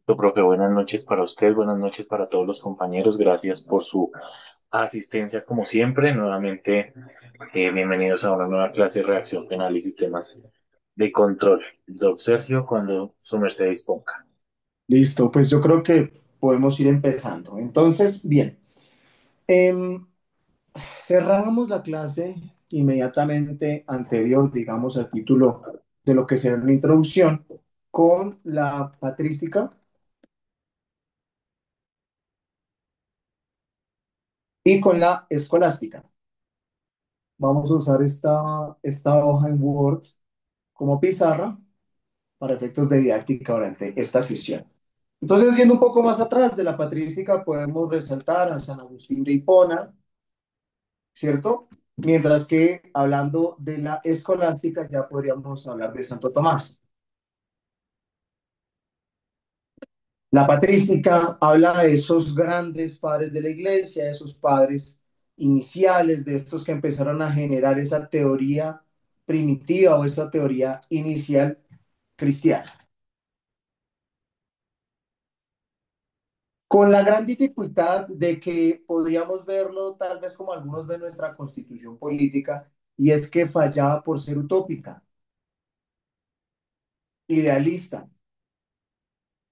Profe, buenas noches para usted, buenas noches para todos los compañeros. Gracias por su asistencia como siempre. Nuevamente, bienvenidos a una nueva clase de reacción penal y sistemas de control. Doc Sergio, cuando su merced disponga. Listo, pues yo creo que podemos ir empezando. Entonces, bien, em, cerramos la clase inmediatamente anterior, digamos, al título de lo que será una introducción, con la patrística y con la escolástica. Vamos a usar esta hoja en Word como pizarra para efectos de didáctica durante esta sesión. Entonces, yendo un poco más atrás de la patrística, podemos resaltar a San Agustín de Hipona, ¿cierto? Mientras que hablando de la escolástica ya podríamos hablar de Santo Tomás. La patrística habla de esos grandes padres de la iglesia, de esos padres iniciales, de estos que empezaron a generar esa teoría primitiva o esa teoría inicial cristiana. Con la gran dificultad de que podríamos verlo tal vez como algunos ven nuestra constitución política, y es que fallaba por ser utópica, idealista,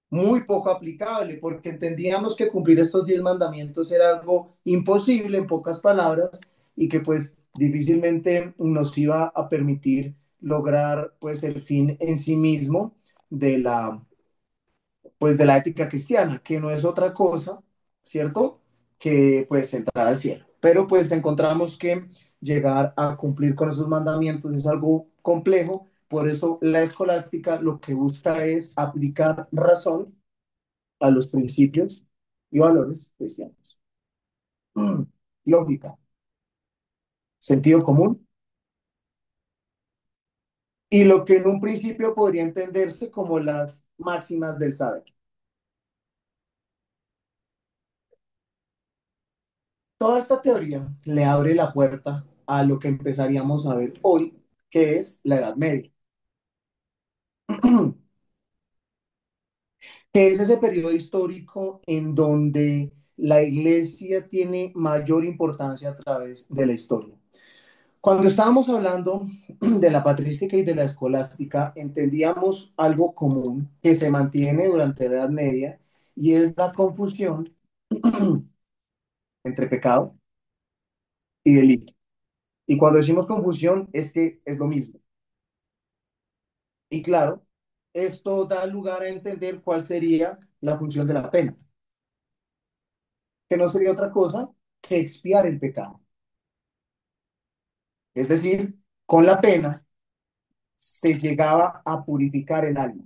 muy poco aplicable, porque entendíamos que cumplir estos 10 mandamientos era algo imposible, en pocas palabras, y que pues difícilmente nos iba a permitir lograr pues el fin en sí mismo de de la ética cristiana, que no es otra cosa, ¿cierto? Que pues entrar al cielo. Pero pues encontramos que llegar a cumplir con esos mandamientos es algo complejo, por eso la escolástica lo que busca es aplicar razón a los principios y valores cristianos. Lógica, sentido común y lo que en un principio podría entenderse como las máximas del saber. Toda esta teoría le abre la puerta a lo que empezaríamos a ver hoy, que es la Edad Media, que es ese periodo histórico en donde la iglesia tiene mayor importancia a través de la historia. Cuando estábamos hablando de la patrística y de la escolástica, entendíamos algo común que se mantiene durante la Edad Media y es la confusión entre pecado y delito. Y cuando decimos confusión es que es lo mismo. Y claro, esto da lugar a entender cuál sería la función de la pena, que no sería otra cosa que expiar el pecado. Es decir, con la pena se llegaba a purificar el alma.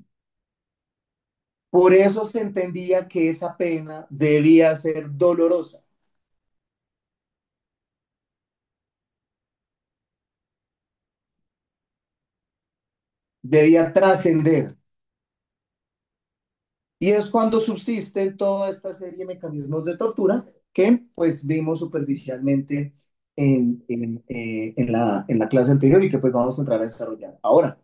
Por eso se entendía que esa pena debía ser dolorosa, debía trascender. Y es cuando subsisten toda esta serie de mecanismos de tortura que pues vimos superficialmente en la clase anterior y que pues vamos a entrar a desarrollar. Ahora,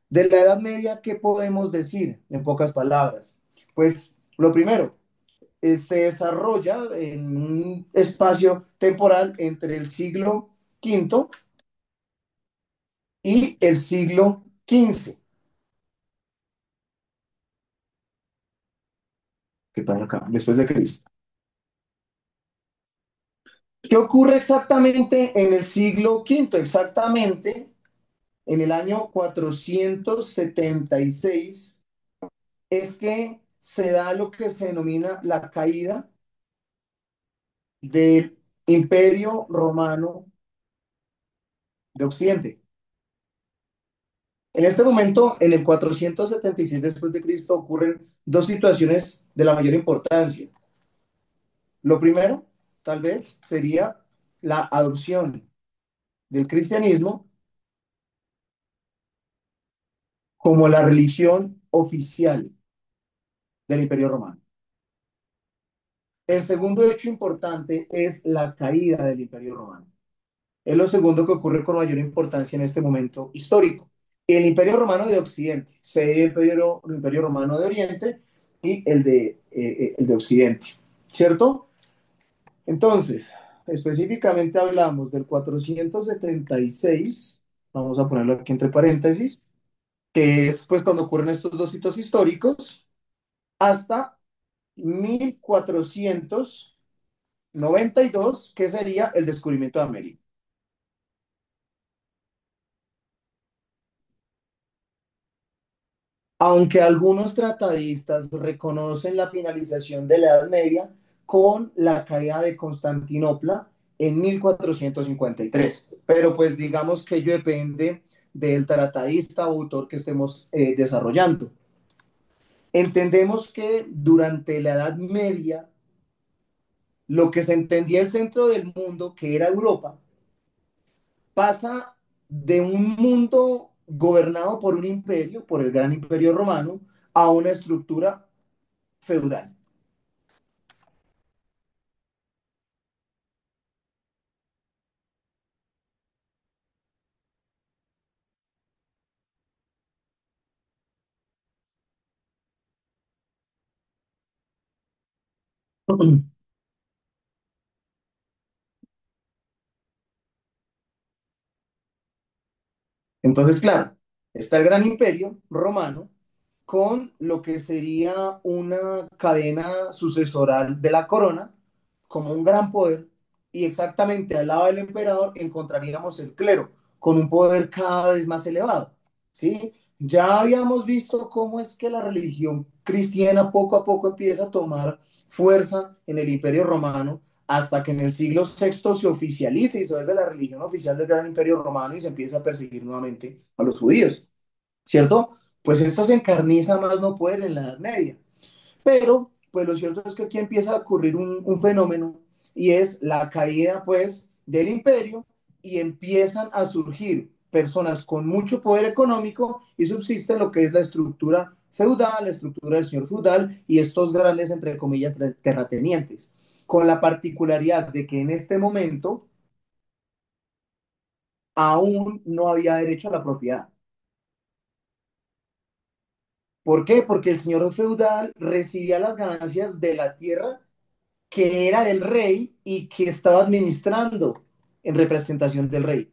de la Edad Media, ¿qué podemos decir en pocas palabras? Pues lo primero, se desarrolla en un espacio temporal entre el siglo quinto y el siglo XV. ¿Qué pasa acá? Después de Cristo. ¿Qué ocurre exactamente en el siglo quinto? Exactamente en el año 476 es que se da lo que se denomina la caída del Imperio Romano de Occidente. En este momento, en el 476 después de Cristo, ocurren dos situaciones de la mayor importancia. Lo primero, tal vez, sería la adopción del cristianismo como la religión oficial del Imperio Romano. El segundo hecho importante es la caída del Imperio Romano. Es lo segundo que ocurre con mayor importancia en este momento histórico. El Imperio Romano de Occidente, el Imperio Romano de Oriente, y el de Occidente, ¿cierto? Entonces, específicamente hablamos del 476, vamos a ponerlo aquí entre paréntesis, que es pues cuando ocurren estos dos hitos históricos, hasta 1492, que sería el descubrimiento de América. Aunque algunos tratadistas reconocen la finalización de la Edad Media con la caída de Constantinopla en 1453. Pero pues digamos que ello depende del tratadista o autor que estemos desarrollando. Entendemos que durante la Edad Media, lo que se entendía el centro del mundo, que era Europa, pasa de un mundo gobernado por un imperio, por el gran imperio romano, a una estructura feudal. Entonces, claro, está el gran imperio romano con lo que sería una cadena sucesoral de la corona como un gran poder, y exactamente al lado del emperador encontraríamos el clero con un poder cada vez más elevado, ¿sí? Ya habíamos visto cómo es que la religión cristiana poco a poco empieza a tomar fuerza en el imperio romano hasta que en el siglo sexto se oficializa y se vuelve la religión oficial del gran imperio romano y se empieza a perseguir nuevamente a los judíos, ¿cierto? Pues esto se encarniza más no poder en la Edad Media. Pero, pues lo cierto es que aquí empieza a ocurrir un fenómeno y es la caída, pues, del imperio y empiezan a surgir personas con mucho poder económico y subsiste lo que es la estructura feudal, la estructura del señor feudal y estos grandes, entre comillas, terratenientes, con la particularidad de que en este momento aún no había derecho a la propiedad. ¿Por qué? Porque el señor feudal recibía las ganancias de la tierra que era del rey y que estaba administrando en representación del rey.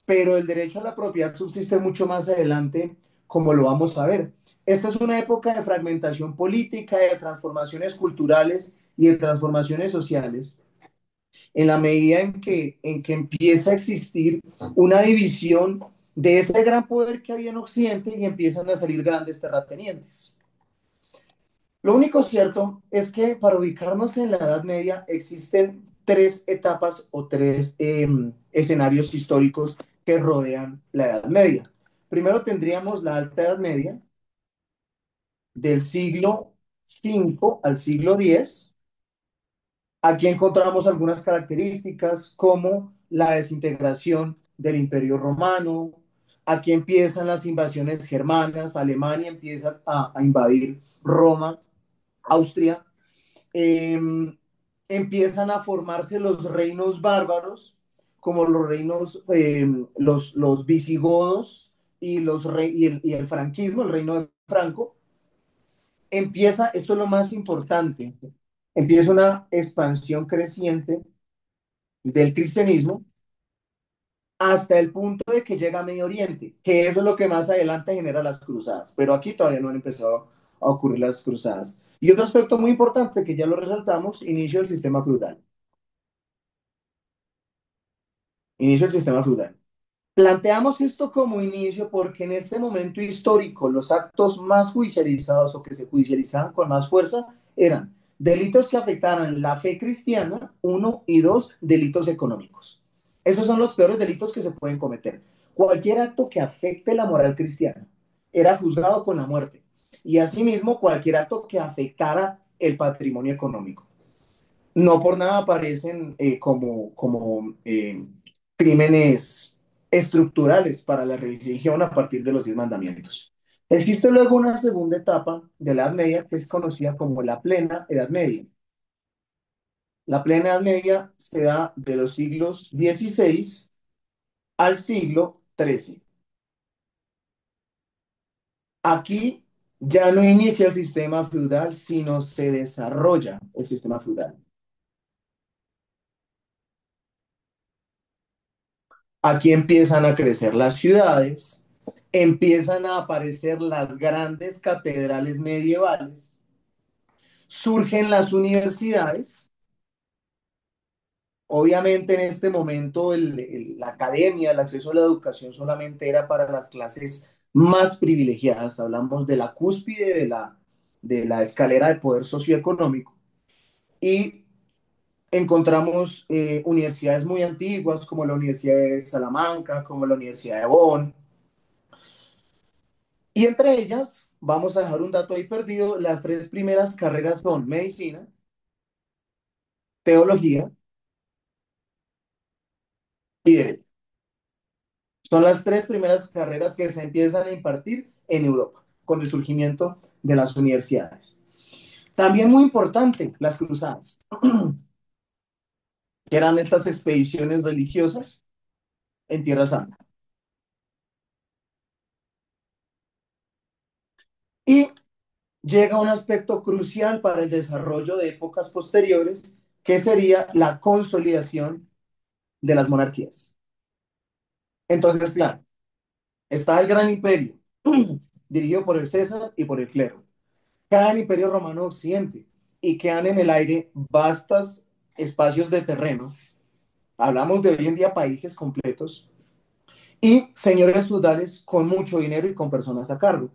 Pero el derecho a la propiedad subsiste mucho más adelante, como lo vamos a ver. Esta es una época de fragmentación política, de transformaciones culturales y de transformaciones sociales, en la medida en que empieza a existir una división de ese gran poder que había en Occidente y empiezan a salir grandes terratenientes. Lo único cierto es que para ubicarnos en la Edad Media existen tres etapas o tres escenarios históricos que rodean la Edad Media. Primero tendríamos la Alta Edad Media, del siglo V al siglo X. Aquí encontramos algunas características como la desintegración del Imperio Romano. Aquí empiezan las invasiones germanas, Alemania empieza a invadir Roma, Austria, eh, empiezan a formarse los reinos bárbaros, como los reinos, los visigodos y el franquismo, el reino de Franco. Empieza, esto es lo más importante, empieza una expansión creciente del cristianismo hasta el punto de que llega a Medio Oriente, que eso es lo que más adelante genera las cruzadas, pero aquí todavía no han empezado a ocurrir las cruzadas. Y otro aspecto muy importante que ya lo resaltamos, inicio del sistema feudal. Inicio del sistema feudal. Planteamos esto como inicio porque en este momento histórico los actos más judicializados o que se judicializaban con más fuerza eran delitos que afectaran la fe cristiana, uno, y dos, delitos económicos. Esos son los peores delitos que se pueden cometer. Cualquier acto que afecte la moral cristiana era juzgado con la muerte. Y asimismo cualquier acto que afectara el patrimonio económico. No por nada aparecen crímenes estructurales para la religión a partir de los 10 mandamientos. Existe luego una segunda etapa de la Edad Media que es conocida como la plena Edad Media. La plena Edad Media se da de los siglos XVI al siglo XIII. Aquí Ya no inicia el sistema feudal, sino se desarrolla el sistema feudal. Aquí empiezan a crecer las ciudades, empiezan a aparecer las grandes catedrales medievales, surgen las universidades. Obviamente en este momento la academia, el acceso a la educación solamente era para las clases más privilegiadas. Hablamos de la cúspide de la escalera de poder socioeconómico y encontramos universidades muy antiguas como la Universidad de Salamanca, como la Universidad de Bonn. Y entre ellas, vamos a dejar un dato ahí perdido, las tres primeras carreras son medicina, teología y derecho. Son las tres primeras carreras que se empiezan a impartir en Europa con el surgimiento de las universidades. También muy importante, las cruzadas, que eran estas expediciones religiosas en Tierra Santa. Y llega un aspecto crucial para el desarrollo de épocas posteriores, que sería la consolidación de las monarquías. Entonces, claro, está el gran imperio, dirigido por el César y por el clero. Cae el imperio romano occidente y quedan en el aire vastos espacios de terreno. Hablamos de hoy en día países completos y señores feudales con mucho dinero y con personas a cargo.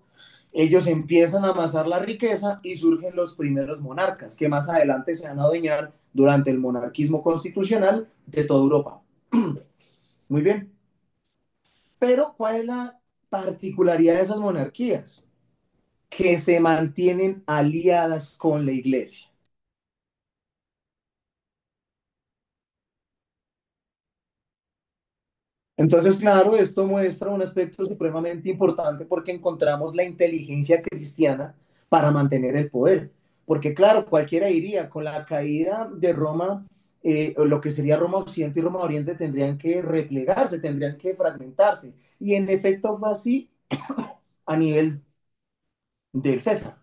Ellos empiezan a amasar la riqueza y surgen los primeros monarcas, que más adelante se van a adueñar durante el monarquismo constitucional de toda Europa. Muy bien. Pero, ¿cuál es la particularidad de esas monarquías? Que se mantienen aliadas con la iglesia. Entonces, claro, esto muestra un aspecto supremamente importante porque encontramos la inteligencia cristiana para mantener el poder. Porque, claro, cualquiera diría, con la caída de Roma, lo que sería Roma Occidente y Roma Oriente tendrían que replegarse, tendrían que fragmentarse. Y en efecto fue así a nivel del César,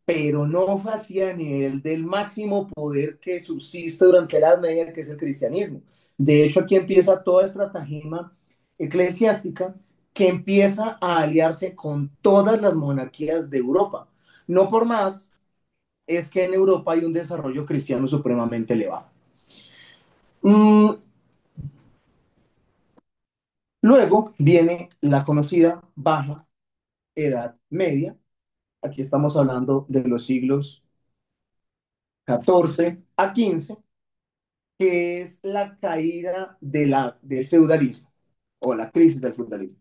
pero no fue así a nivel del máximo poder que subsiste durante la Edad Media, que es el cristianismo. De hecho, aquí empieza toda estratagema eclesiástica que empieza a aliarse con todas las monarquías de Europa. No por más, es que en Europa hay un desarrollo cristiano supremamente elevado. Mm, Luego viene la conocida Baja Edad Media. Aquí estamos hablando de los siglos XIV a XV, que es la caída del feudalismo o la crisis del feudalismo.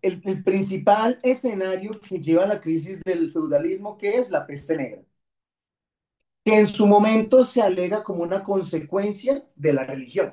El principal escenario que lleva a la crisis del feudalismo, que es la peste negra, que en su momento se alega como una consecuencia de la religión.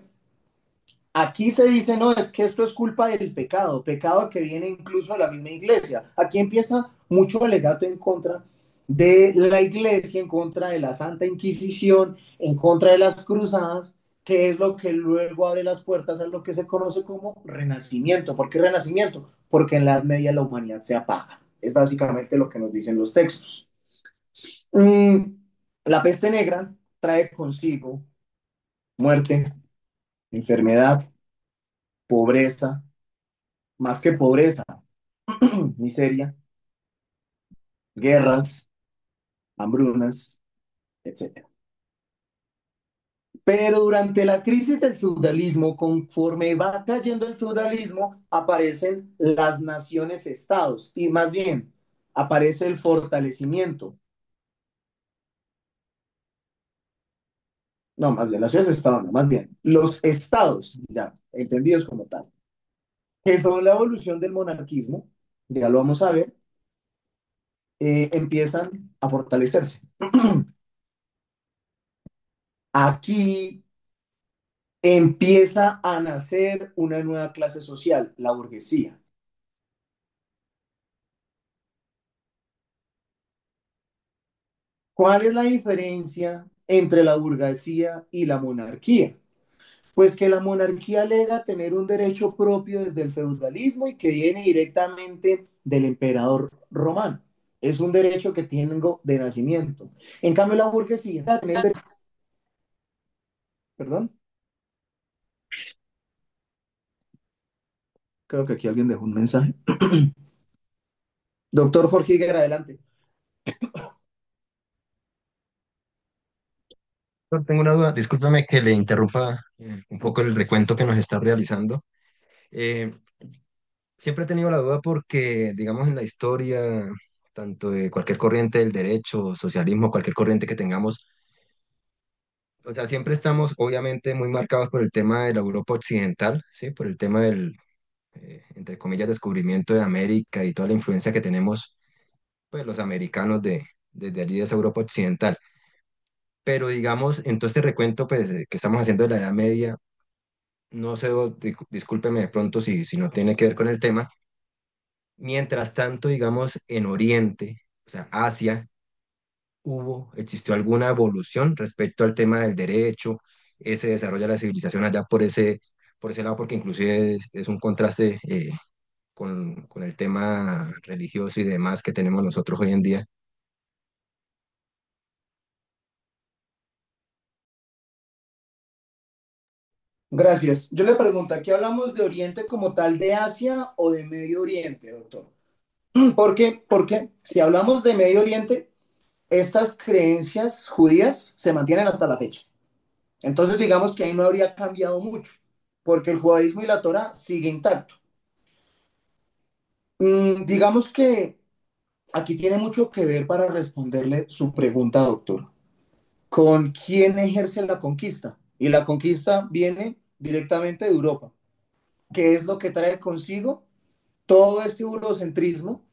Aquí se dice, no, es que esto es culpa del pecado, pecado que viene incluso de la misma iglesia. Aquí empieza mucho alegato en contra de la iglesia, en contra de la Santa Inquisición, en contra de las cruzadas, que es lo que luego abre las puertas a lo que se conoce como renacimiento. ¿Por qué renacimiento? Porque en la Edad Media la humanidad se apaga. Es básicamente lo que nos dicen los textos. Mm, la peste negra trae consigo muerte, enfermedad, pobreza, más que pobreza, miseria, guerras, hambrunas, etcétera. Pero durante la crisis del feudalismo, conforme va cayendo el feudalismo, aparecen las naciones-estados y más bien aparece el fortalecimiento. No, más bien, naciones-estados, no, más bien, los estados, ya, entendidos como tal, que son la evolución del monarquismo, ya lo vamos a ver, empiezan a fortalecerse. Aquí empieza a nacer una nueva clase social, la burguesía. ¿Cuál es la diferencia entre la burguesía y la monarquía? Pues que la monarquía alega tener un derecho propio desde el feudalismo y que viene directamente del emperador romano. Es un derecho que tengo de nacimiento. En cambio, la burguesía tiene el derecho, perdón, creo que aquí alguien dejó un mensaje. Doctor Jorge Higuera, adelante. Tengo una duda, discúlpame que le interrumpa un poco el recuento que nos está realizando. Eh, Siempre he tenido la duda porque, digamos, en la historia, tanto de cualquier corriente del derecho, socialismo, cualquier corriente que tengamos, o sea, siempre estamos obviamente muy marcados por el tema de la Europa occidental, ¿sí? Por el tema del, entre comillas, descubrimiento de América y toda la influencia que tenemos, pues, los americanos desde allí de esa Europa occidental. Pero, digamos, en todo este recuento, pues, que estamos haciendo de la Edad Media, no sé, discúlpeme de pronto si no tiene que ver con el tema. Mientras tanto, digamos, en Oriente, o sea, Asia, existió alguna evolución respecto al tema del derecho, ese desarrollo de la civilización allá por ese lado, porque inclusive es un contraste con el tema religioso y demás que tenemos nosotros hoy en día. Gracias. Yo le pregunto, ¿aquí hablamos de Oriente como tal, de Asia o de Medio Oriente, doctor? Porque si hablamos de Medio Oriente, estas creencias judías se mantienen hasta la fecha. Entonces, digamos que ahí no habría cambiado mucho, porque el judaísmo y la Torah sigue intacto. Digamos que aquí tiene mucho que ver para responderle su pregunta, doctor, con quién ejerce la conquista. Y la conquista viene directamente de Europa, que es lo que trae consigo todo este eurocentrismo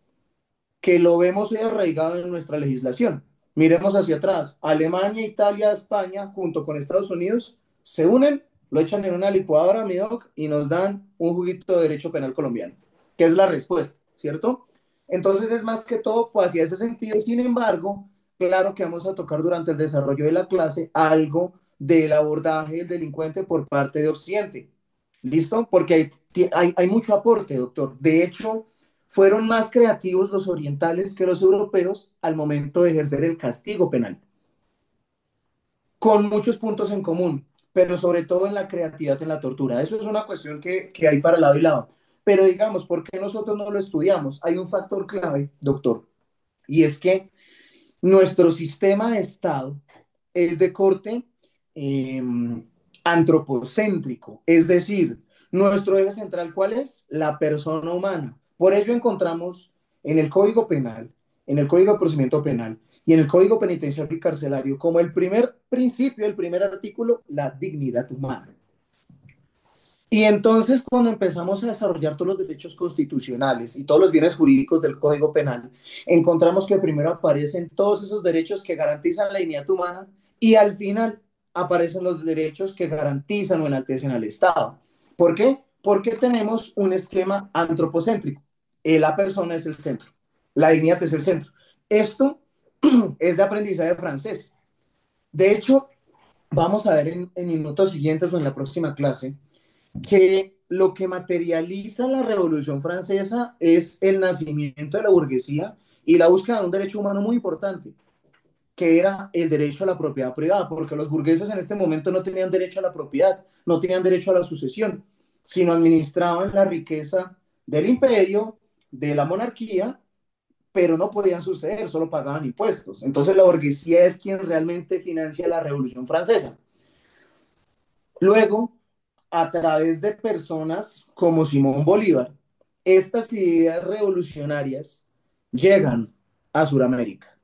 que lo vemos hoy arraigado en nuestra legislación. Miremos hacia atrás. Alemania, Italia, España, junto con Estados Unidos, se unen, lo echan en una licuadora, MIDOC, y nos dan un juguito de derecho penal colombiano, que es la respuesta, ¿cierto? Entonces es más que todo pues, hacia ese sentido. Sin embargo, claro que vamos a tocar durante el desarrollo de la clase algo del abordaje del delincuente por parte de Occidente. ¿Listo? Porque hay mucho aporte, doctor. De hecho, fueron más creativos los orientales que los europeos al momento de ejercer el castigo penal, con muchos puntos en común, pero sobre todo en la creatividad en la tortura. Eso es una cuestión que hay para lado y lado. Pero digamos, ¿por qué nosotros no lo estudiamos? Hay un factor clave, doctor, y es que nuestro sistema de Estado es de corte eh, antropocéntrico, es decir, nuestro eje central, ¿cuál es? La persona humana. Por ello encontramos en el Código Penal, en el Código de Procedimiento Penal y en el Código Penitenciario y Carcelario como el primer principio, el primer artículo, la dignidad humana. Y entonces cuando empezamos a desarrollar todos los derechos constitucionales y todos los bienes jurídicos del Código Penal, encontramos que primero aparecen todos esos derechos que garantizan la dignidad humana y al final aparecen los derechos que garantizan o enaltecen al Estado. ¿Por qué? Porque tenemos un esquema antropocéntrico. La persona es el centro, la dignidad es el centro. Esto es de aprendizaje francés. De hecho, vamos a ver en minutos siguientes o en la próxima clase que lo que materializa la Revolución Francesa es el nacimiento de la burguesía y la búsqueda de un derecho humano muy importante, que era el derecho a la propiedad privada, porque los burgueses en este momento no tenían derecho a la propiedad, no tenían derecho a la sucesión, sino administraban la riqueza del imperio, de la monarquía, pero no podían suceder, solo pagaban impuestos. Entonces la burguesía es quien realmente financia la Revolución Francesa. Luego, a través de personas como Simón Bolívar, estas ideas revolucionarias llegan a Sudamérica.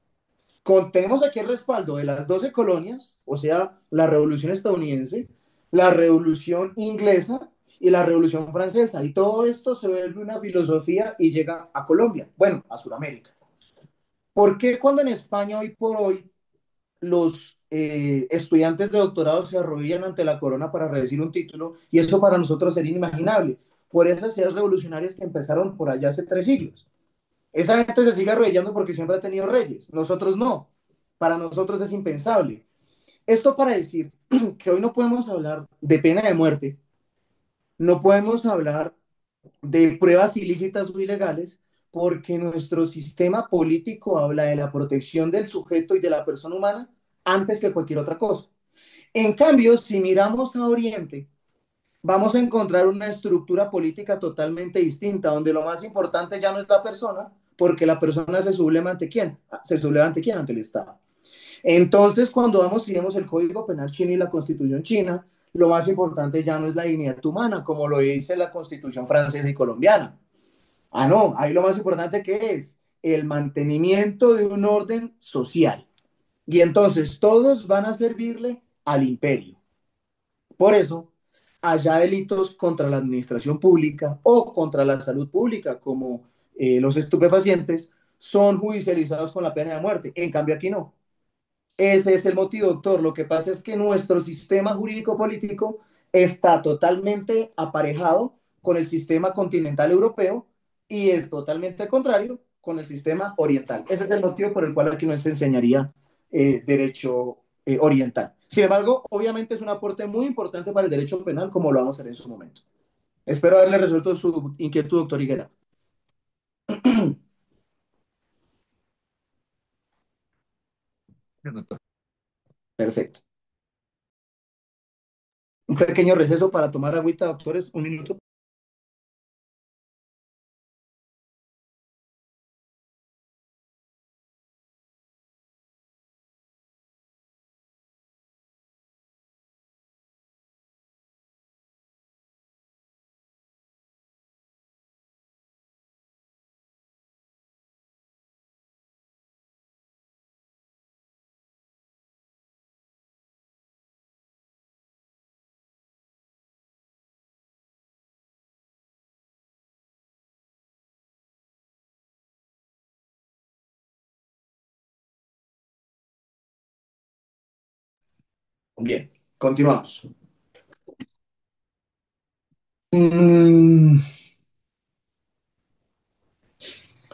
Tenemos aquí el respaldo de las 12 colonias, o sea, la revolución estadounidense, la revolución inglesa y la revolución francesa. Y todo esto se vuelve una filosofía y llega a Colombia, bueno, a Sudamérica. ¿Por qué cuando en España hoy por hoy los estudiantes de doctorado se arrodillan ante la corona para recibir un título y eso para nosotros sería inimaginable por esas ideas revolucionarias que empezaron por allá hace 3 siglos? Esa gente se sigue arrodillando porque siempre ha tenido reyes, nosotros no, para nosotros es impensable. Esto para decir que hoy no podemos hablar de pena de muerte, no podemos hablar de pruebas ilícitas o ilegales, porque nuestro sistema político habla de la protección del sujeto y de la persona humana antes que cualquier otra cosa. En cambio, si miramos a Oriente, vamos a encontrar una estructura política totalmente distinta, donde lo más importante ya no es la persona, porque la persona se subleva ante quién, se subleva ante quién, ante el Estado. Entonces, cuando vamos y vemos el Código Penal chino y la Constitución china, lo más importante ya no es la dignidad humana, como lo dice la Constitución francesa y colombiana. Ah, no, ahí lo más importante que es el mantenimiento de un orden social. Y entonces todos van a servirle al imperio. Por eso, allá delitos contra la administración pública o contra la salud pública, como los estupefacientes, son judicializados con la pena de muerte. En cambio, aquí no. Ese es el motivo, doctor. Lo que pasa es que nuestro sistema jurídico político está totalmente aparejado con el sistema continental europeo y es totalmente contrario con el sistema oriental. Ese es el motivo por el cual aquí no se enseñaría derecho oriental. Sin embargo, obviamente es un aporte muy importante para el derecho penal, como lo vamos a hacer en su momento. Espero haberle resuelto su inquietud, doctor Higuera. Doctor. Perfecto. Un pequeño receso para tomar agüita, doctores. Un minuto. Bien, continuamos. Mm,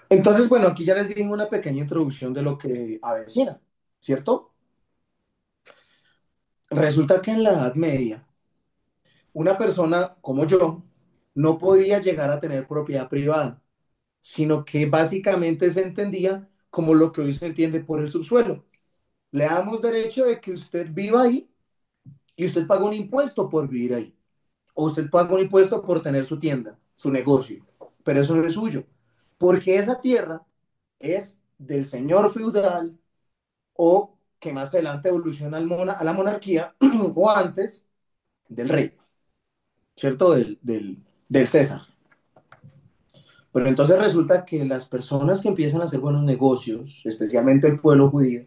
Entonces, bueno, aquí ya les di una pequeña introducción de lo que avecina, ¿cierto? Resulta que en la Edad Media, una persona como yo no podía llegar a tener propiedad privada, sino que básicamente se entendía como lo que hoy se entiende por el subsuelo. Le damos derecho de que usted viva ahí y usted paga un impuesto por vivir ahí. O usted paga un impuesto por tener su tienda, su negocio, pero eso no es suyo, porque esa tierra es del señor feudal o que más adelante evoluciona a la monarquía o antes del rey, ¿cierto? Del César. Pero entonces resulta que las personas que empiezan a hacer buenos negocios, especialmente el pueblo judío,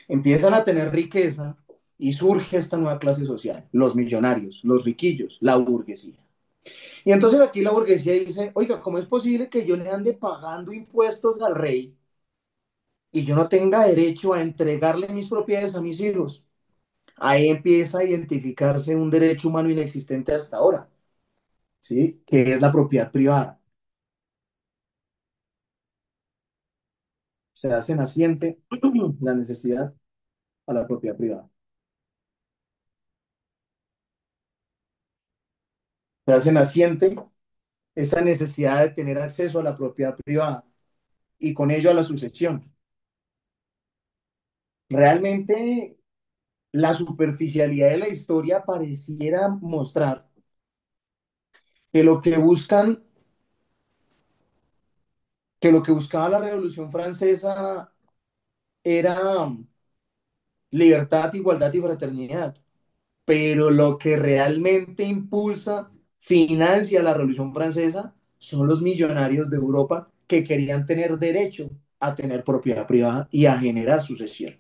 empiezan a tener riqueza y surge esta nueva clase social, los millonarios, los riquillos, la burguesía. Y entonces aquí la burguesía dice, oiga, ¿cómo es posible que yo le ande pagando impuestos al rey y yo no tenga derecho a entregarle mis propiedades a mis hijos? Ahí empieza a identificarse un derecho humano inexistente hasta ahora, ¿sí? Que es la propiedad privada. Se hace naciente la necesidad a la propiedad privada. Se hace naciente esa necesidad de tener acceso a la propiedad privada y con ello a la sucesión. Realmente la superficialidad de la historia pareciera mostrar que lo que buscan, que lo que buscaba la Revolución Francesa era libertad, igualdad y fraternidad, pero lo que realmente impulsa, financia la Revolución Francesa son los millonarios de Europa que querían tener derecho a tener propiedad privada y a generar sucesión.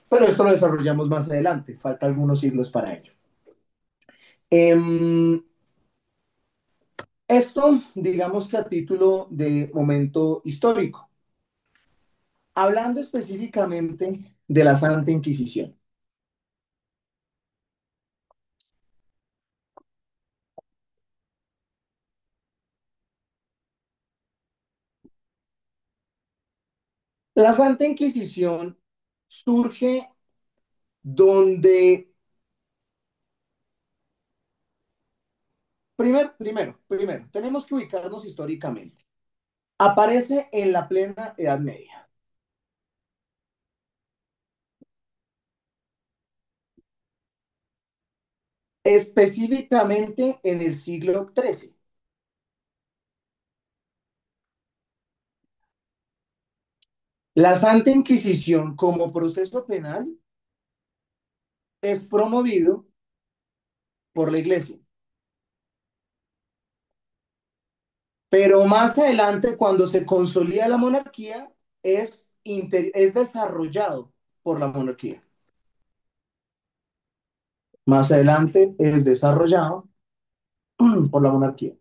Pero esto lo desarrollamos más adelante, falta algunos siglos para ello. Esto, digamos que a título de momento histórico, hablando específicamente de la Santa Inquisición. La Santa Inquisición surge donde Primero, tenemos que ubicarnos históricamente. Aparece en la plena Edad Media, específicamente en el siglo XIII. La Santa Inquisición como proceso penal es promovido por la Iglesia, pero más adelante, cuando se consolida la monarquía, es desarrollado por la monarquía. Más adelante es desarrollado por la monarquía.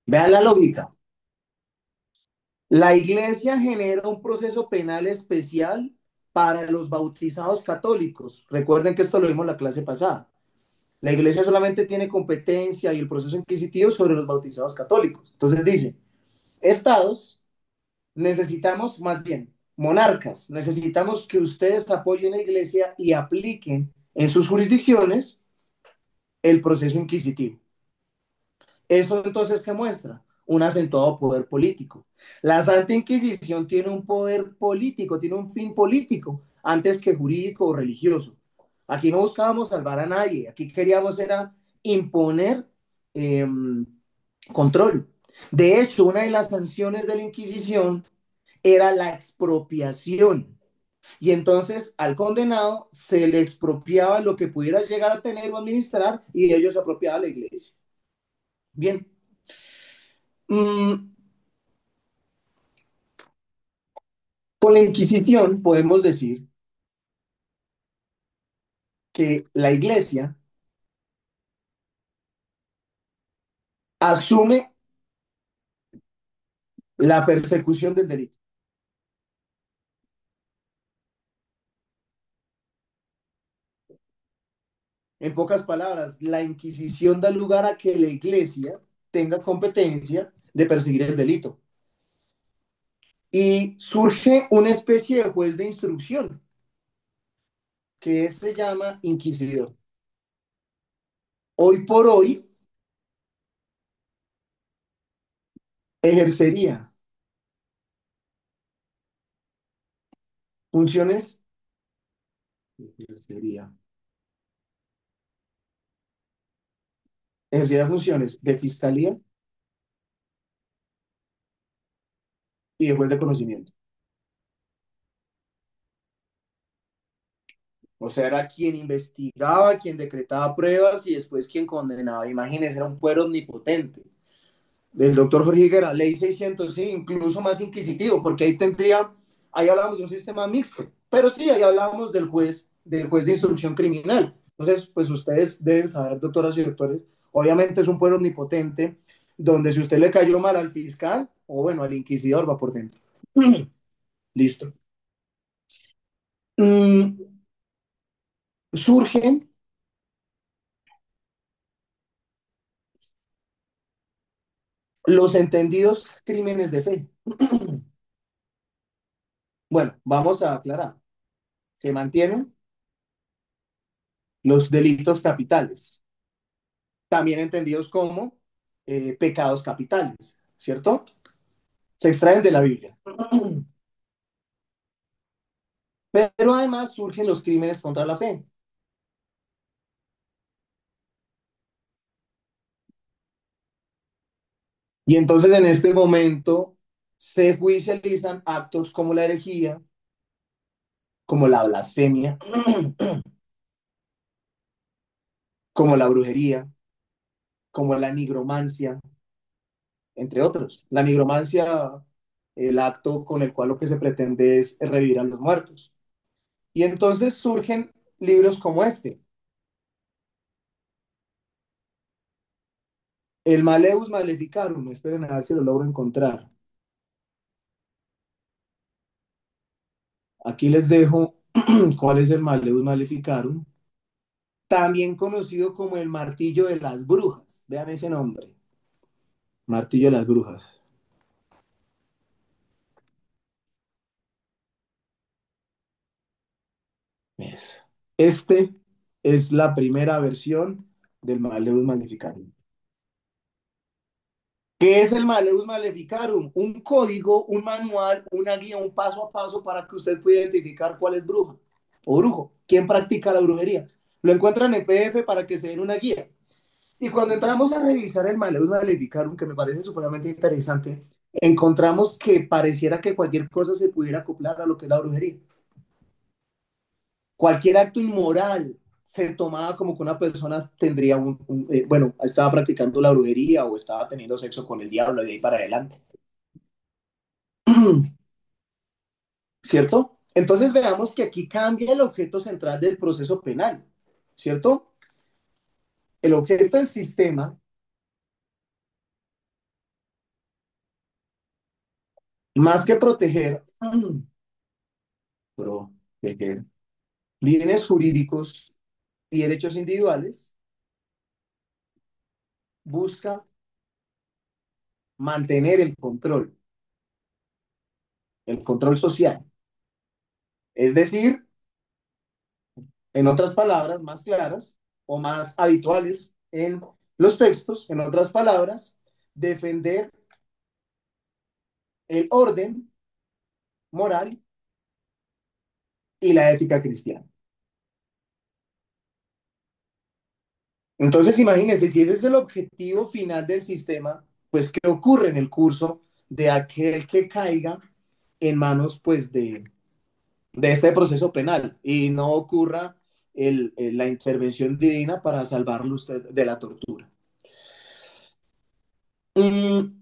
Vean la lógica. La iglesia genera un proceso penal especial para los bautizados católicos. Recuerden que esto lo vimos en la clase pasada. La iglesia solamente tiene competencia y el proceso inquisitivo sobre los bautizados católicos. Entonces dice, estados, necesitamos más bien, monarcas, necesitamos que ustedes apoyen la iglesia y apliquen en sus jurisdicciones el proceso inquisitivo. ¿Eso entonces qué muestra? Un acentuado poder político. La Santa Inquisición tiene un poder político, tiene un fin político antes que jurídico o religioso. Aquí no buscábamos salvar a nadie, aquí queríamos era imponer eh, control. De hecho, una de las sanciones de la Inquisición era la expropiación. Y entonces al condenado se le expropiaba lo que pudiera llegar a tener o administrar y de ello se apropiaba la iglesia. Bien, mm, con la Inquisición podemos decir que la iglesia asume la persecución del delito. En pocas palabras, la Inquisición da lugar a que la iglesia tenga competencia de perseguir el delito. Y surge una especie de juez de instrucción que se llama inquisidor. Hoy por hoy ejercería funciones, ejercería, ejercería funciones de fiscalía y de juez de conocimiento. O sea, era quien investigaba, quien decretaba pruebas y después quien condenaba. Imagínense, era un poder omnipotente. Del doctor Jorge Higuera, ley 600, sí, incluso más inquisitivo, porque ahí hablábamos de un sistema mixto, pero sí, ahí hablábamos del juez de instrucción criminal. Entonces, pues ustedes deben saber, doctoras y doctores, obviamente es un poder omnipotente, donde si usted le cayó mal al fiscal, o bueno, al inquisidor va por dentro. Listo. Mm, surgen los entendidos crímenes de fe. Bueno, vamos a aclarar. Se mantienen los delitos capitales, también entendidos como pecados capitales, ¿cierto? Se extraen de la Biblia. Pero además surgen los crímenes contra la fe. Y entonces en este momento se judicializan actos como la herejía, como la blasfemia, como la brujería, como la nigromancia, entre otros. La nigromancia, el acto con el cual lo que se pretende es revivir a los muertos. Y entonces surgen libros como este, el Maleus Maleficarum. Esperen a ver si lo logro encontrar. Aquí les dejo cuál es el Maleus Maleficarum, también conocido como el martillo de las brujas. Vean ese nombre, martillo de las brujas. Eso. Este es la primera versión del Maleus Maleficarum. ¿Qué es el Maleus Maleficarum? Un código, un manual, una guía, un paso a paso para que usted pueda identificar cuál es bruja o brujo, quién practica la brujería. Lo encuentran en PDF para que se den una guía. Y cuando entramos a revisar el Maleus Maleficarum, que me parece supremamente interesante, encontramos que pareciera que cualquier cosa se pudiera acoplar a lo que es la brujería. Cualquier acto inmoral se tomaba como que una persona tendría bueno, estaba practicando la brujería o estaba teniendo sexo con el diablo y de ahí para adelante. ¿Cierto? Entonces veamos que aquí cambia el objeto central del proceso penal, ¿cierto? El objeto del sistema, más que proteger bienes jurídicos y derechos individuales, busca mantener el control social. Es decir, en otras palabras más claras o más habituales en los textos, en otras palabras, defender el orden moral y la ética cristiana. Entonces, imagínense, si ese es el objetivo final del sistema, pues, ¿qué ocurre en el curso de aquel que caiga en manos, pues, de este proceso penal y no ocurra la intervención divina para salvarlo usted de la tortura? Mm,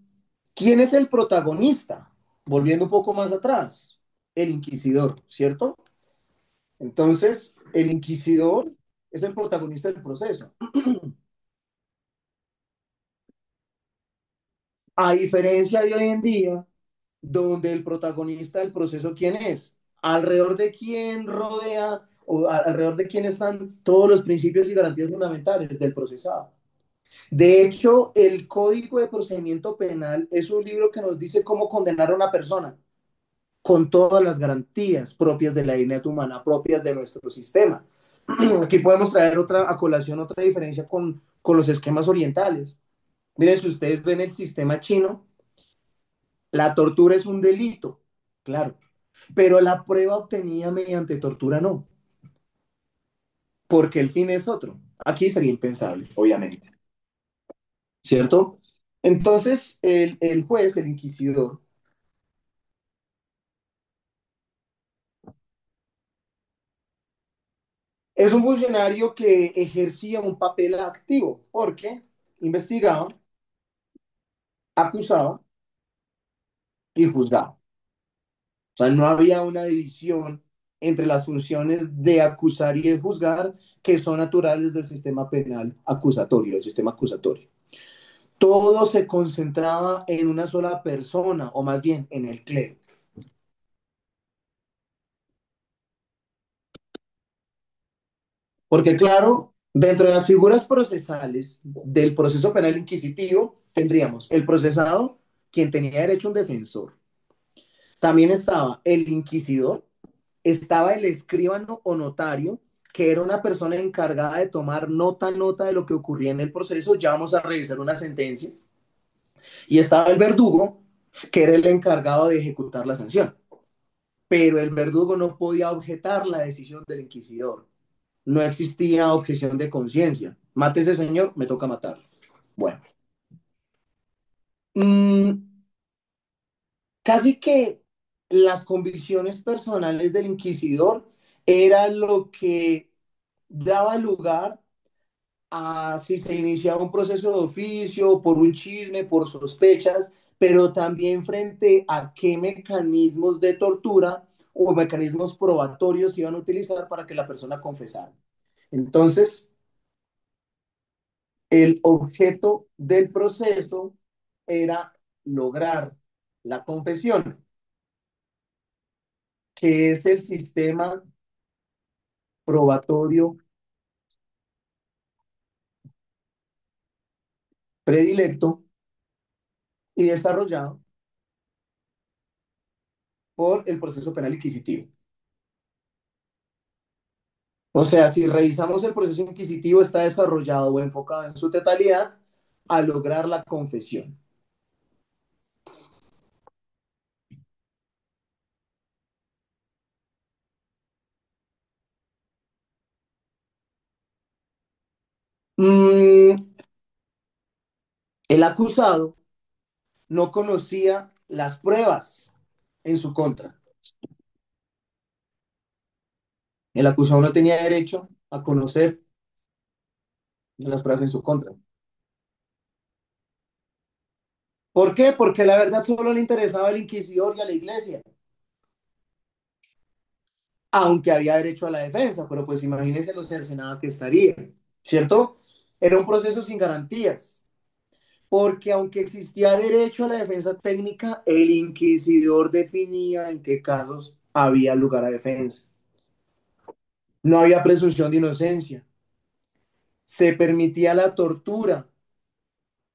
¿Quién es el protagonista? Volviendo un poco más atrás, el inquisidor, ¿cierto? Entonces, el inquisidor es el protagonista del proceso. A diferencia de hoy en día, donde el protagonista del proceso, ¿quién es? Alrededor de quién rodea o alrededor de quién están todos los principios y garantías fundamentales del procesado. De hecho, el Código de Procedimiento Penal es un libro que nos dice cómo condenar a una persona con todas las garantías propias de la dignidad humana, propias de nuestro sistema. Aquí podemos traer otra a colación, otra diferencia con los esquemas orientales. Miren, si ustedes ven el sistema chino, la tortura es un delito, claro, pero la prueba obtenida mediante tortura no, porque el fin es otro. Aquí sería impensable, obviamente, ¿cierto? Entonces, el juez, el inquisidor, es un funcionario que ejercía un papel activo, porque investigaba, acusaba y juzgaba. O sea, no había una división entre las funciones de acusar y de juzgar que son naturales del sistema penal acusatorio, del sistema acusatorio. Todo se concentraba en una sola persona, o más bien en el clero. Porque claro, dentro de las figuras procesales del proceso penal inquisitivo, tendríamos el procesado, quien tenía derecho a un defensor. También estaba el inquisidor, estaba el escribano o notario, que era una persona encargada de tomar nota de lo que ocurría en el proceso. Ya vamos a revisar una sentencia. Y estaba el verdugo, que era el encargado de ejecutar la sanción. Pero el verdugo no podía objetar la decisión del inquisidor. No existía objeción de conciencia. Mate ese señor, me toca matarlo. Bueno, mmm, casi que las convicciones personales del inquisidor eran lo que daba lugar a si se iniciaba un proceso de oficio, por un chisme, por sospechas, pero también frente a qué mecanismos de tortura o mecanismos probatorios iban a utilizar para que la persona confesara. Entonces, el objeto del proceso era lograr la confesión, que es el sistema probatorio predilecto y desarrollado por el proceso penal inquisitivo. O sea, si revisamos el proceso inquisitivo, está desarrollado o enfocado en su totalidad a lograr la confesión. Mm, el acusado no conocía las pruebas en su contra. El acusado no tenía derecho a conocer las pruebas en su contra. ¿Por qué? Porque la verdad solo le interesaba al inquisidor y a la iglesia, aunque había derecho a la defensa, pero pues imagínense lo cercenado que estaría, ¿cierto? Era un proceso sin garantías, porque aunque existía derecho a la defensa técnica, el inquisidor definía en qué casos había lugar a defensa. No había presunción de inocencia. Se permitía la tortura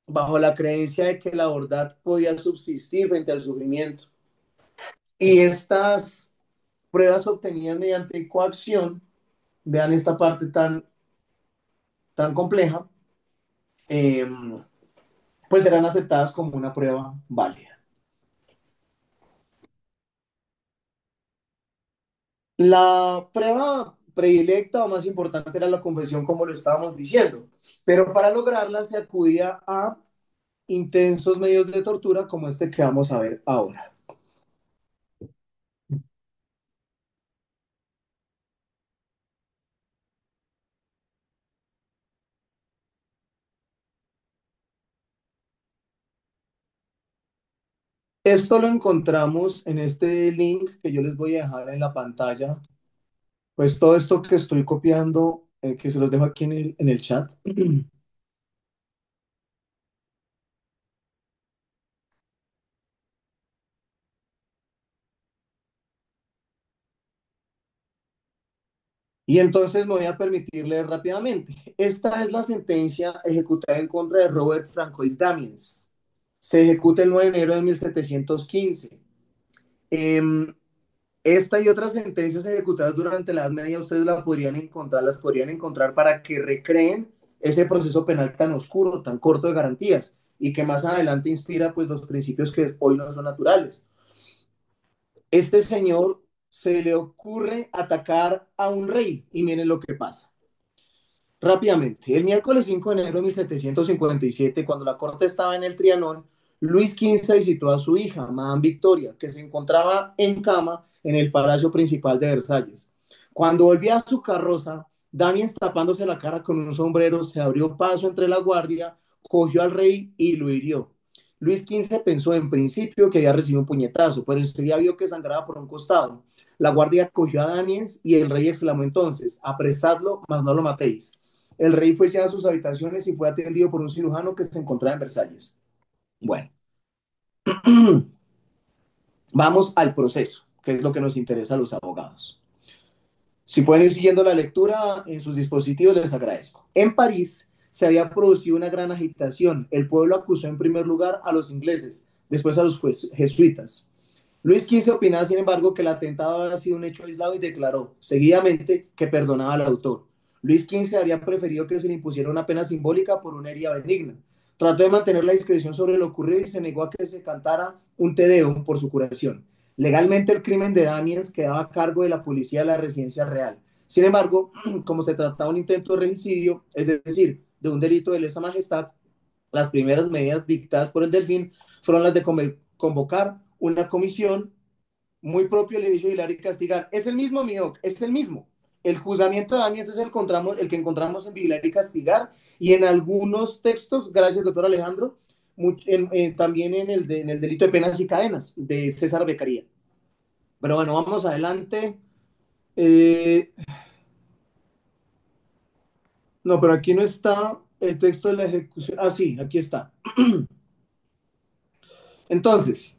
bajo la creencia de que la verdad podía subsistir frente al sufrimiento. Y estas pruebas obtenidas mediante coacción, vean esta parte tan compleja, eh, pues serán aceptadas como una prueba válida. La prueba predilecta o más importante era la confesión, como lo estábamos diciendo, pero para lograrla se acudía a intensos medios de tortura como este que vamos a ver ahora. Esto lo encontramos en este link que yo les voy a dejar en la pantalla. Pues todo esto que estoy copiando, que se los dejo aquí en el chat. Y entonces me voy a permitir leer rápidamente. Esta es la sentencia ejecutada en contra de Robert Francois Damiens. Se ejecuta el 9 de enero de 1715. Eh, esta y otras sentencias ejecutadas durante la Edad Media, ustedes las podrían encontrar para que recreen ese proceso penal tan oscuro, tan corto de garantías, y que más adelante inspira pues los principios que hoy no son naturales. Este señor se le ocurre atacar a un rey y miren lo que pasa. Rápidamente, el miércoles 5 de enero de 1757, cuando la corte estaba en el Trianón, Luis XV visitó a su hija, Madame Victoria, que se encontraba en cama en el palacio principal de Versalles. Cuando volvía a su carroza, Damiens, tapándose la cara con un sombrero, se abrió paso entre la guardia, cogió al rey y lo hirió. Luis XV pensó en principio que había recibido un puñetazo, pero enseguida vio que sangraba por un costado. La guardia cogió a Damiens y el rey exclamó entonces: apresadlo, mas no lo matéis. El rey fue llevado a sus habitaciones y fue atendido por un cirujano que se encontraba en Versalles. Bueno, vamos al proceso, que es lo que nos interesa a los abogados. Si pueden ir siguiendo la lectura en sus dispositivos, les agradezco. En París se había producido una gran agitación. El pueblo acusó en primer lugar a los ingleses, después a los jesuitas. Luis XV opinaba, sin embargo, que el atentado había sido un hecho aislado y declaró seguidamente que perdonaba al autor. Luis XV habría preferido que se le impusiera una pena simbólica por una herida benigna. Trató de mantener la discreción sobre lo ocurrido y se negó a que se cantara un te deum por su curación. Legalmente el crimen de Damiens quedaba a cargo de la policía de la residencia real. Sin embargo, como se trataba de un intento de regicidio, es decir, de un delito de lesa majestad, las primeras medidas dictadas por el Delfín fueron las de convocar una comisión, muy propio el inicio de Hilar y Castigar. Es el mismo, Midoc, es el mismo. El juzgamiento de Damiens es el que encontramos en Vigilar y Castigar y en algunos textos, gracias, doctor Alejandro, también en el delito de penas y cadenas de César Beccaría. Pero bueno, vamos adelante. Eh, no, pero aquí no está el texto de la ejecución. Ah, sí, aquí está. Entonces,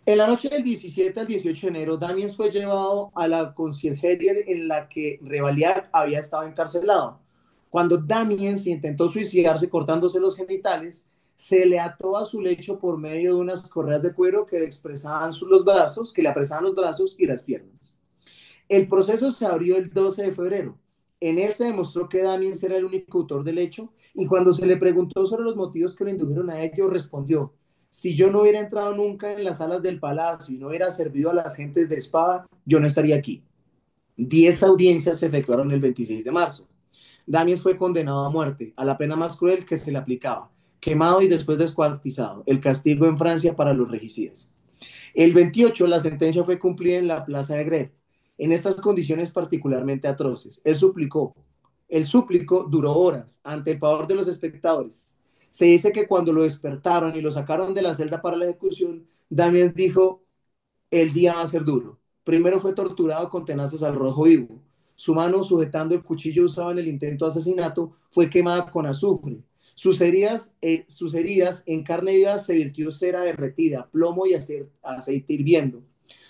en la noche del 17 al 18 de enero, Daniels fue llevado a la conciergería en la que Revaliac había estado encarcelado. Cuando Daniels intentó suicidarse cortándose los genitales, se le ató a su lecho por medio de unas correas de cuero que le expresaban los brazos, que le apresaban los brazos y las piernas. El proceso se abrió el 12 de febrero. En él se demostró que Daniels era el único autor del hecho y cuando se le preguntó sobre los motivos que lo indujeron a ello, respondió: si yo no hubiera entrado nunca en las salas del palacio y no hubiera servido a las gentes de espada, yo no estaría aquí. 10 audiencias se efectuaron el 26 de marzo. Damiens fue condenado a muerte, a la pena más cruel que se le aplicaba, quemado y después descuartizado, el castigo en Francia para los regicidas. El 28, la sentencia fue cumplida en la plaza de Greve, en estas condiciones particularmente atroces. El súplico duró horas ante el pavor de los espectadores. Se dice que cuando lo despertaron y lo sacaron de la celda para la ejecución, Damiens dijo: el día va a ser duro. Primero fue torturado con tenazas al rojo vivo. Su mano, sujetando el cuchillo usado en el intento de asesinato, fue quemada con azufre. Sus heridas en carne viva se virtió cera derretida, plomo y aceite hirviendo.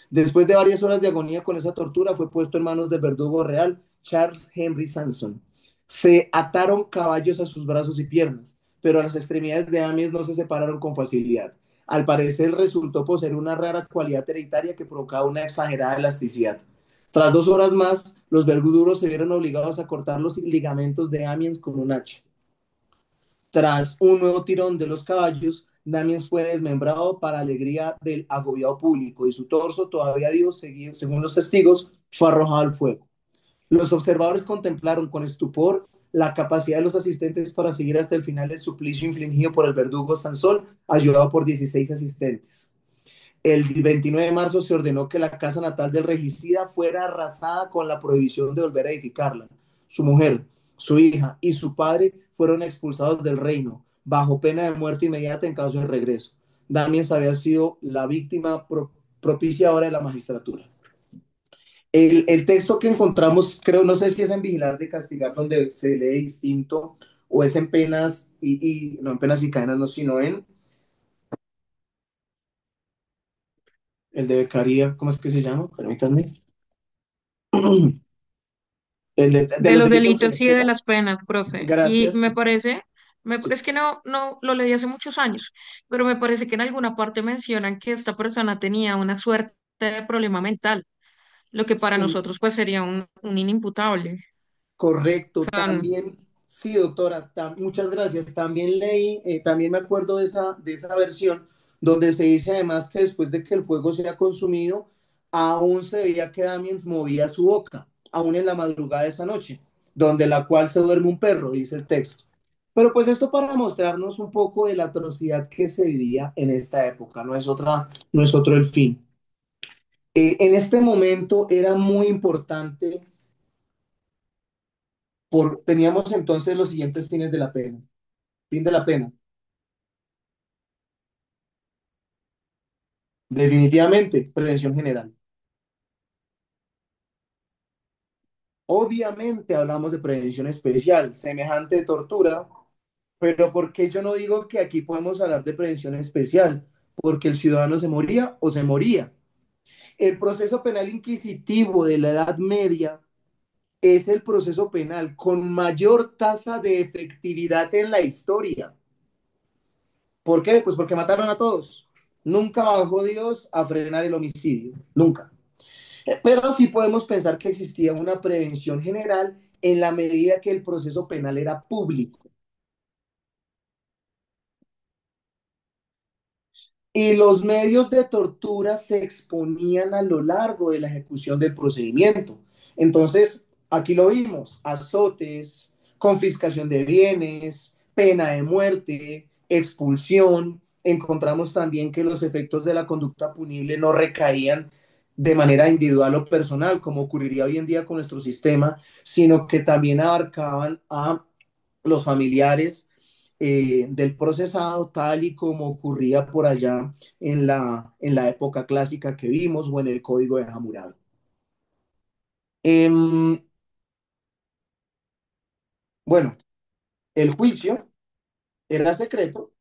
Después de varias horas de agonía con esa tortura, fue puesto en manos del verdugo real, Charles Henry Sanson. Se ataron caballos a sus brazos y piernas, pero las extremidades de Amies no se separaron con facilidad. Al parecer resultó poseer una rara cualidad hereditaria que provocaba una exagerada elasticidad. Tras 2 horas más, los verduros se vieron obligados a cortar los ligamentos de Amiens con un hacha. Tras un nuevo tirón de los caballos, Damiens fue desmembrado para alegría del agobiado público y su torso, todavía vivo, según los testigos, fue arrojado al fuego. Los observadores contemplaron con estupor la capacidad de los asistentes para seguir hasta el final el suplicio infligido por el verdugo Sansón, ayudado por 16 asistentes. El 29 de marzo se ordenó que la casa natal del regicida fuera arrasada con la prohibición de volver a edificarla. Su mujer, su hija y su padre fueron expulsados del reino, bajo pena de muerte inmediata en caso de regreso. Damiens había sido la víctima propiciadora de la magistratura. El texto que encontramos, creo, no sé si es en Vigilar de Castigar, donde se lee distinto, o es en Penas no en Penas y Cadenas, no, sino en el de Becaría, ¿cómo es que se llama? Permítanme. De De los los delitos de delitos y de lesión. las penas, profe. Y Gracias. es Sí, que no lo leí hace muchos años, pero me parece que en alguna parte mencionan que esta persona tenía una suerte de problema mental, lo que para sí, nosotros pues sería un inimputable. O correcto. sea, También, sí, doctora, muchas gracias. También leí, también me acuerdo de esa versión donde se dice además que después de que el fuego sea consumido, aún se veía que Damiens movía su boca, aún en la madrugada de esa noche, donde la cual se duerme un perro, dice el texto. Pero pues esto para mostrarnos un poco de la atrocidad que se vivía en esta época, no es otro el fin. En este momento era muy importante, teníamos entonces los siguientes fines de la pena. Fin de la pena. Definitivamente, prevención general. Obviamente hablamos de prevención especial, semejante tortura, pero ¿por qué yo no digo que aquí podemos hablar de prevención especial? Porque el ciudadano se moría o se moría. El proceso penal inquisitivo de la Edad Media es el proceso penal con mayor tasa de efectividad en la historia. ¿Por qué? Pues porque mataron a todos. Nunca bajó Dios a frenar el homicidio, nunca. Pero sí podemos pensar que existía una prevención general en la medida que el proceso penal era público. Y los medios de tortura se exponían a lo largo de la ejecución del procedimiento. Entonces, aquí lo vimos: azotes, confiscación de bienes, pena de muerte, expulsión. Encontramos también que los efectos de la conducta punible no recaían de manera individual o personal, como ocurriría hoy en día con nuestro sistema, sino que también abarcaban a los familiares del procesado, tal y como ocurría por allá en la época clásica que vimos o en el Código de Hammurabi. Em, bueno, el juicio era secreto,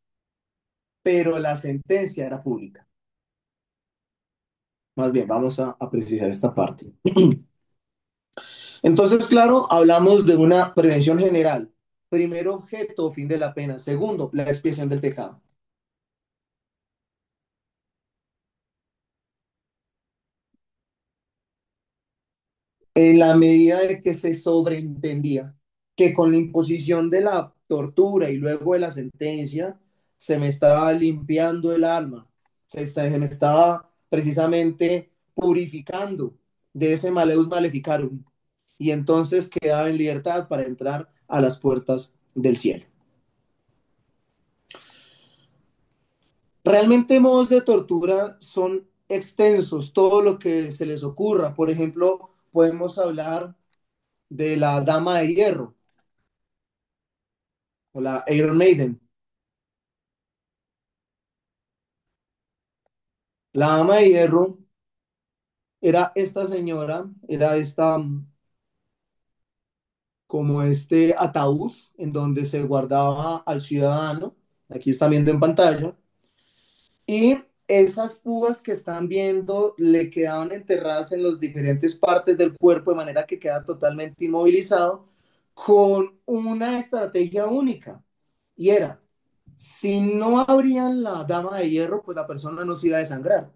pero la sentencia era pública. Más bien, vamos a precisar esta parte. Entonces, claro, hablamos de una prevención general. Primero, objeto o fin de la pena. Segundo, la expiación del pecado. En la medida de que se sobreentendía que con la imposición de la tortura y luego de la sentencia se me estaba limpiando el alma, se me estaba precisamente purificando de ese maleus maleficarum. y entonces quedaba en libertad para entrar a las puertas del cielo. Realmente modos de tortura son extensos, todo lo que se les ocurra. Por ejemplo, podemos hablar de la Dama de Hierro o la Iron Maiden. La Dama de Hierro era esta señora, era esta como este ataúd en donde se guardaba al ciudadano, aquí están viendo en pantalla, y esas púas que están viendo le quedaban enterradas en las diferentes partes del cuerpo de manera que queda totalmente inmovilizado con una estrategia única, y era, si no abrían la dama de hierro, pues la persona no se iba a desangrar.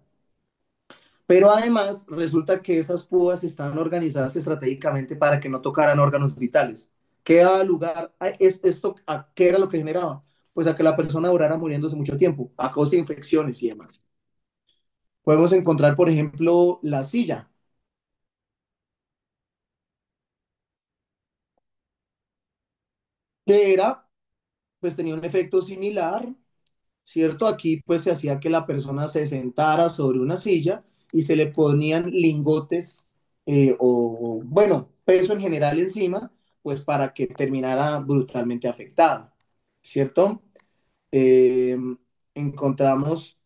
Pero además resulta que esas púas estaban organizadas estratégicamente para que no tocaran órganos vitales. ¿Qué daba lugar a esto? ¿A qué era lo que generaba? Pues a que la persona durara muriéndose mucho tiempo, a causa de infecciones y demás. Podemos encontrar, por ejemplo, la silla, que era, pues tenía un efecto similar, ¿cierto? Aquí pues se hacía que la persona se sentara sobre una silla y se le ponían lingotes bueno, peso en general encima, pues para que terminara brutalmente afectada, ¿cierto? Eh, encontramos,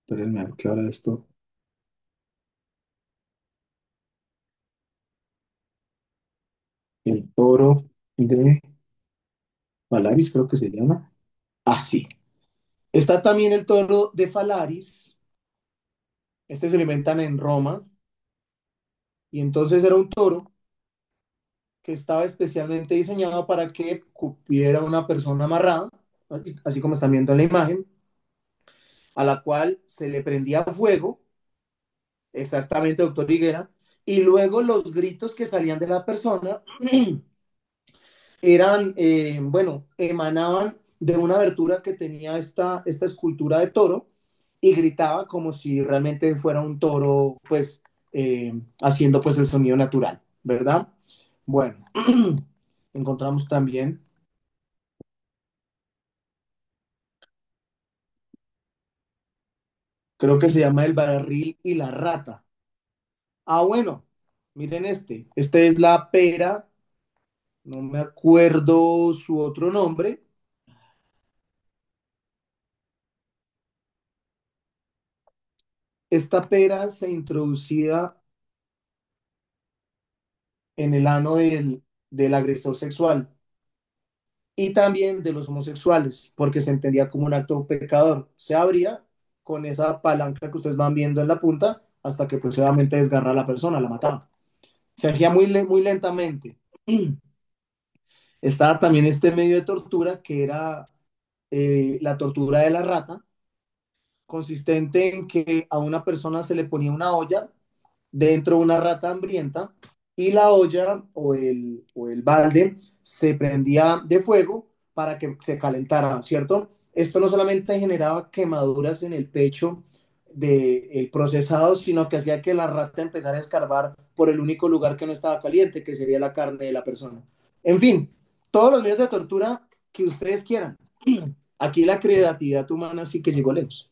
espérenme, ¿qué hora esto? El toro de Valaris, creo que se llama. Ah, sí. Está también el toro de Falaris. Este se alimentan en Roma. Y entonces era un toro que estaba especialmente diseñado para que cupiera una persona amarrada, así como están viendo en la imagen, a la cual se le prendía fuego, exactamente, doctor Higuera, y luego los gritos que salían de la persona eran, bueno, emanaban de una abertura que tenía esta escultura de toro y gritaba como si realmente fuera un toro, pues, haciendo pues el sonido natural, ¿verdad? Bueno, encontramos también, creo que se llama el barril y la rata. Ah, bueno, miren este es la pera, no me acuerdo su otro nombre. Esta pera se introducía en el ano del agresor sexual y también de los homosexuales, porque se entendía como un acto pecador. Se abría con esa palanca que ustedes van viendo en la punta hasta que pues obviamente desgarra a la persona, la mataba. Se hacía muy lentamente. Estaba también este medio de tortura que era la tortura de la rata, consistente en que a una persona se le ponía una olla dentro de una rata hambrienta y la olla o el balde se prendía de fuego para que se calentara, ¿cierto? Esto no solamente generaba quemaduras en el pecho del procesado, sino que hacía que la rata empezara a escarbar por el único lugar que no estaba caliente, que sería la carne de la persona. En fin, todos los medios de tortura que ustedes quieran. Aquí la creatividad humana sí que llegó lejos.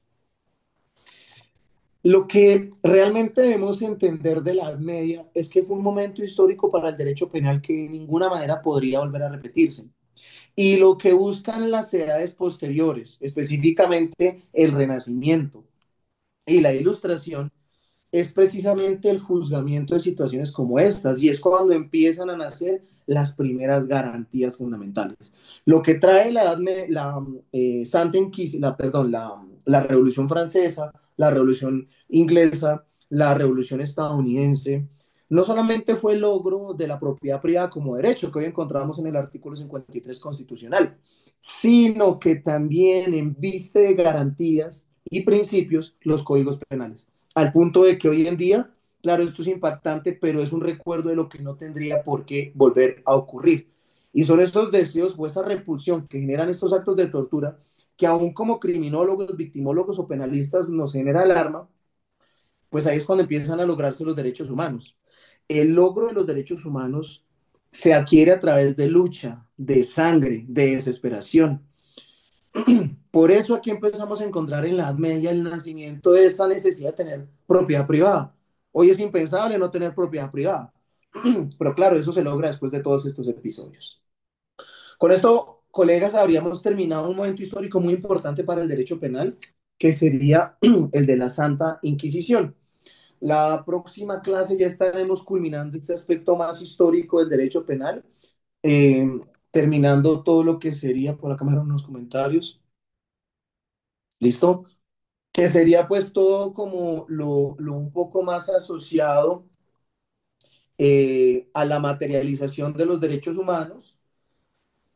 Lo que realmente debemos entender de la Edad Media es que fue un momento histórico para el derecho penal que de ninguna manera podría volver a repetirse. Y lo que buscan las edades posteriores, específicamente el Renacimiento y la Ilustración, es precisamente el juzgamiento de situaciones como estas, y es cuando empiezan a nacer las primeras garantías fundamentales. Lo que trae Santa Inquisición, perdón, la Revolución Francesa, la Revolución Inglesa, la Revolución Estadounidense, no solamente fue el logro de la propiedad privada como derecho que hoy encontramos en el artículo 53 constitucional, sino que también enviste de garantías y principios los códigos penales, al punto de que hoy en día, claro, esto es impactante, pero es un recuerdo de lo que no tendría por qué volver a ocurrir. Y son estos deseos o esa repulsión que generan estos actos de tortura que aún como criminólogos, victimólogos o penalistas nos genera alarma, pues ahí es cuando empiezan a lograrse los derechos humanos. El logro de los derechos humanos se adquiere a través de lucha, de sangre, de desesperación. Por eso aquí empezamos a encontrar en la Edad Media el nacimiento de esta necesidad de tener propiedad privada. Hoy es impensable no tener propiedad privada, pero claro, eso se logra después de todos estos episodios. Con esto, colegas, habríamos terminado un momento histórico muy importante para el derecho penal, que sería el de la Santa Inquisición. La próxima clase ya estaremos culminando este aspecto más histórico del derecho penal, eh, terminando todo lo que sería, por acá me dieron unos comentarios, ¿listo? Que sería pues todo como lo un poco más asociado a la materialización de los derechos humanos,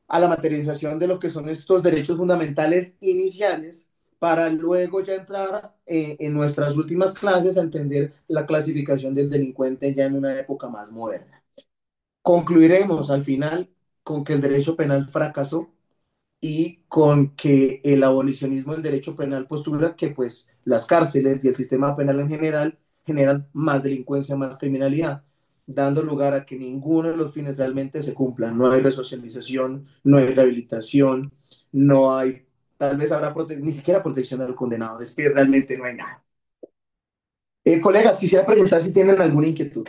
a la materialización de lo que son estos derechos fundamentales iniciales, para luego ya entrar en nuestras últimas clases a entender la clasificación del delincuente ya en una época más moderna. Concluiremos al final con que el derecho penal fracasó y con que el abolicionismo del derecho penal postula que pues las cárceles y el sistema penal en general generan más delincuencia, más criminalidad, dando lugar a que ninguno de los fines realmente se cumplan. No hay resocialización, no hay rehabilitación, no hay, tal vez habrá ni siquiera protección al condenado, es que realmente no hay nada. Colegas, quisiera preguntar si tienen alguna inquietud.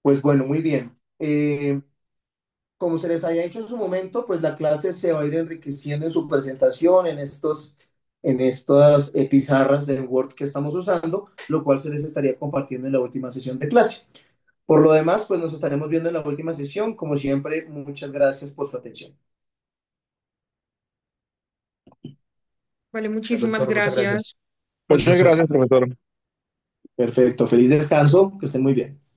Pues bueno, muy bien. Como se les había dicho en su momento, pues la clase se va a ir enriqueciendo en su presentación, en estas pizarras de Word que estamos usando, lo cual se les estaría compartiendo en la última sesión de clase. Por lo demás, pues nos estaremos viendo en la última sesión. Como siempre, muchas gracias por su atención. Vale, muchísimas Doctor, muchas gracias. gracias. Muchas Profesor. gracias, profesor. Perfecto, feliz descanso, que estén muy bien.